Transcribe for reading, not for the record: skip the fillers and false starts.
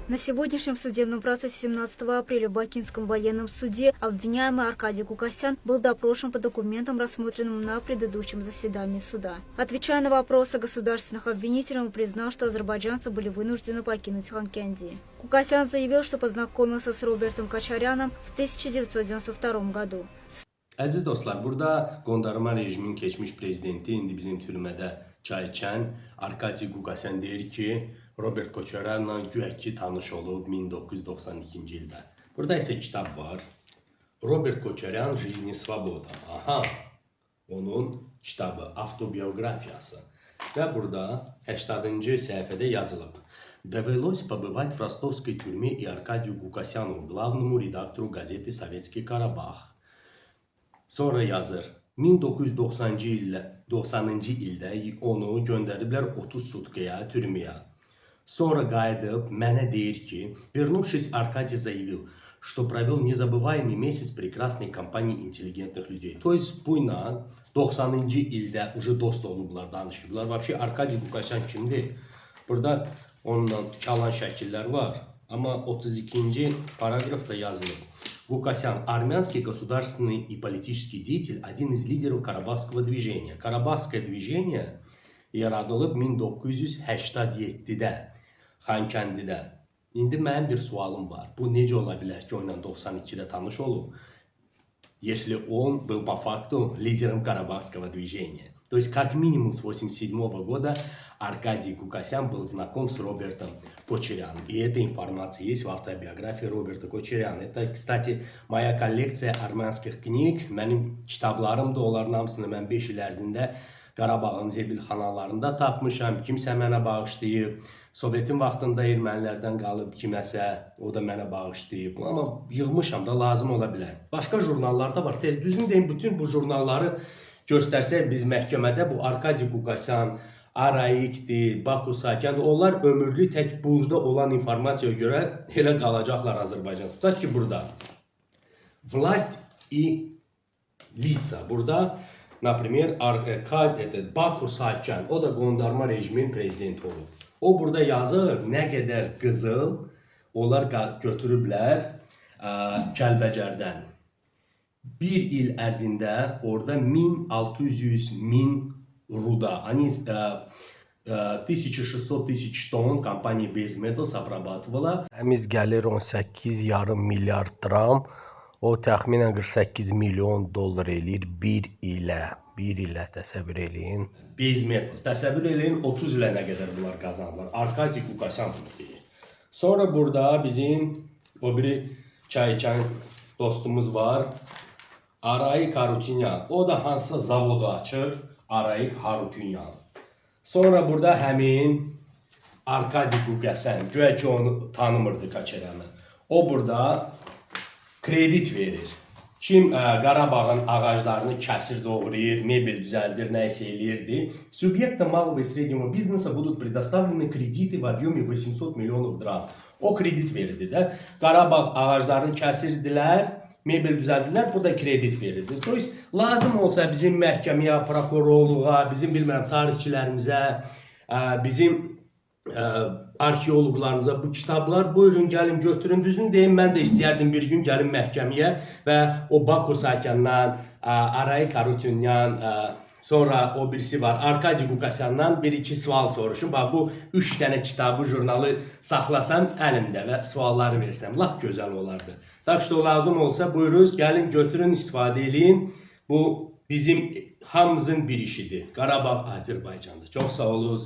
На сегодняшнем судебном процессе 17 апреля в Бакинском военном суде обвиняемый Аркадий Гукасян был допрошен по документам, рассмотренным на предыдущем заседании суда. Отвечая на вопросы государственных обвинителей, он признал, что азербайджанцы были вынуждены покинуть Ханкенди. Гукасян заявил, что познакомился с Робертом Кочаряном в 1992 году. Əziz dostlar, burada qondarma rejimin keçmiş prezidenti, indi bizim türmədə çay içən Arkadiy Gukasyan deyir ki, Robert Koçaryanla güya ki tanış olub 1992-ci ildə. Burada isə kitab var. Robert Koçaryan Жизнь и свобода. Aha, onun kitabı, avtobiografiyası. Və burada 80-cı səhifədə yazılıb. Довелось побывать в ростовской тюрьме и Аркадию Гукасяну, главному редактору газеты «Советский Карабах». Sonra yazır, 1990-cı ildə onu göndəriblər 30 sutkaya, türməyə. Sonra qayıdıb mənə deyir ki, вернувшись, Аркадий заявил, что провел незабываемый месяц прекрасной компании интеллигентных людей. То есть bu ilə 90-cı ildə уже dost olublar, danışıblar. Вообще Arkadiy Gukasyan kimdir? Burada onunla çalan şəkillər var. Amma 32-ci paragrafda yazılıb. Гукасян – армянский государственный и политический деятель, один из лидеров Карабахского движения. Карабахское движение yaradılıb 1987-də Xankəndidə. İndi mənim bir sualım var. Bu necə ola bilər ki, o ilə 92-də tanış olub? Если он был по факту лидером Карабахского движения. То есть, как минимум с 1987 года Аркадий Гукасян был знаком с Робертом Кочаряном. И эта информация есть в автобиографии Роберта Кочаряна. Это, кстати, моя коллекция армянских книг. Mənim kitablarım da, onların hamısını mən 5 il ərzində Qarabağın zibilxanalarında tapmışam. Kimsə mənə bağışlayıb. Sovetin vaxtında ermənilərdən qalıb kiməsə, o da mənə bağışlayıb. Amma yığmışam da, lazım ola bilər. Başqa jurnallarda var. Düzünü deyim, bütün bu jurnalları göstərsək biz məhkəmədə, bu Arkadiy Gukasyan, Araikdir, Baku Sakyan, onlar ömürlü tək burada olan informasyaya görə elə qalacaqlar Azərbaycan. Tutaq ki, burada власть и лица. Burada, например, Baku Sakyan, o da qondarma rejimin prezidenti olub. O burada yazır, nə qədər qızıl onlar götürüblər Kəlbəcərdən. Bir il ərzində orada 1600.000 руда. Они 1600 тысяч ton компания Base Metals обрабатывала. Təmiz gəlir 18,5 milyard dram. O təxminən 48 milyon dollar eləyir bir ilə. Bir ilə təsəvvür eləyin. Base Metals. Təsəvvür eləyin 30 ilə nə qədər bunlar qazandılar. Arkadiy Gukasyan bunu deyir. Sonra burada bizim o biri çay içən dostumuz var. Arayik Harutyunyan. O da hansısa zavodu açır. Arayik Harutyunyan. Sonra burada həmin Arkadiy Gukasyan. Güya ki onu tanımırdı Koçaryanı. O burada kredit verir. Kim Qarabağın ağaclarını kəsir, doğrayır, mebel düzəldir, nəyisə eləyirdi. Субъектам малого и среднего бизнеса будут предоставлены кредиты в объеме 800 миллионов драм. O kredit verirdi də. Qarabağ ağaclarını kəsirdilər, mebel düzəldilər, burada kredit verirdi. To есть, lazım olsa bizim məhkəməyə, prokurorluğa, bizim bilməm tarixçilərimizə, bizim arxeoloqlarımıza bu kitablar buyurun gəlin götürün. Düzünü deyim, mən də istəyərdim bir gün gəlin məhkəməyə və o Baku Sakyandan, Arayik Harutyunyan, sonra o birisi var Arkadiy Gukasyandan bir-iki sual soruşum. Bax, bu 3 dənə kitabı, jurnalı saxlasam əlimdə və sualları versəm, lap gözəl olardı. Tak ki, lazım olsa buyuruz, gəlin götürün, istifadə eləyin. Bu bizim hamımızın bir işidir. Qarabağ Azərbaycanda. Çox sağ olun.